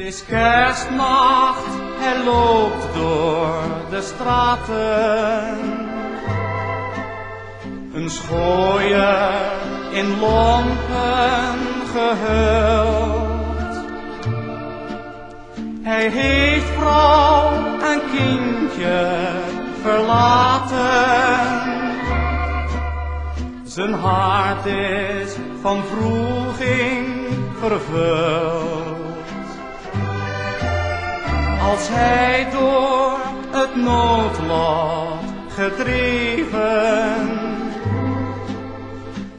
is kerstnacht, hij loopt door de straten. Een schooier in lompen gehuld. Hij heeft vrouw en kindje verlaten. Zijn hart is van wroeging vervuld. Als hij door het noodlot gedreven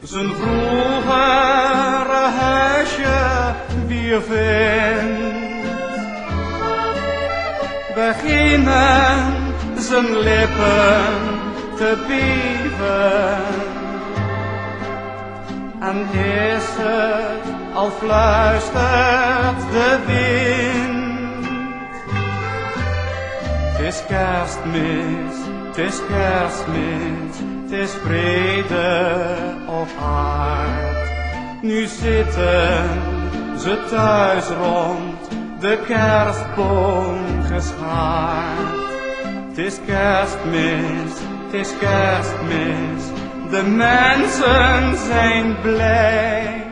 zijn vroegere huisje weer vindt, beginnen zijn lippen te beven. En is het al fluistert de wind. Het is kerstmis, het is kerstmis, het is vrede op aard. Nu zitten ze thuis rond de kerstboom geschaard. Het is kerstmis, het is kerstmis, de mensen zijn blij.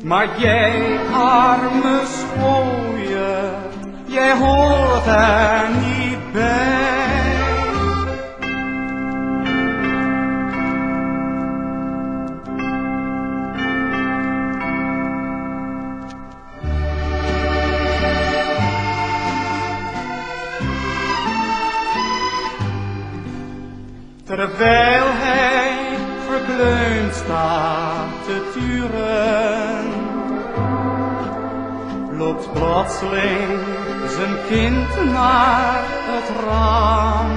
Maar jij arme schooier, jij hoort er niet bij. Terwijl hij verkleumd staat te turen, loopt plotseling zijn kind naar het raam.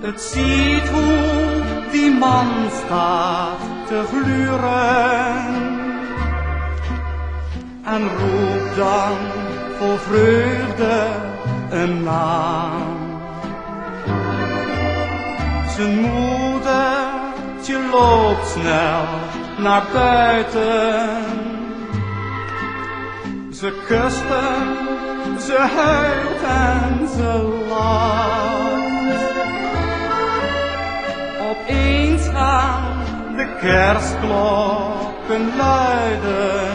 Het ziet hoe die man staat te gluren en roept dan vol vreugde een naam. Zijn moedertje loopt snel naar buiten. Ze kust hem, ze huilt en ze lacht. Opeens gaan de kerstklokken luiden.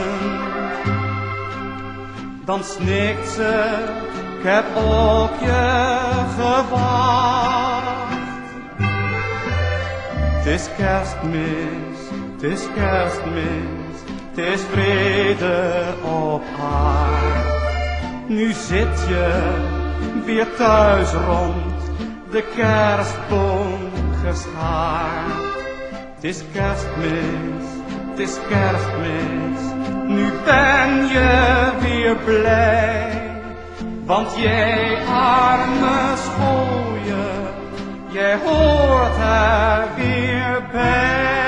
Dan snikt ze, ik heb op je gewacht. Het is kerstmis, het is kerstmis, het is vrede op aard. Nu zit je weer thuis rond de kerstboom geschaard. Het is kerstmis, het is kerstmis, nu ben je weer blij. Want jij arme schooier, jij hoort er weer bij.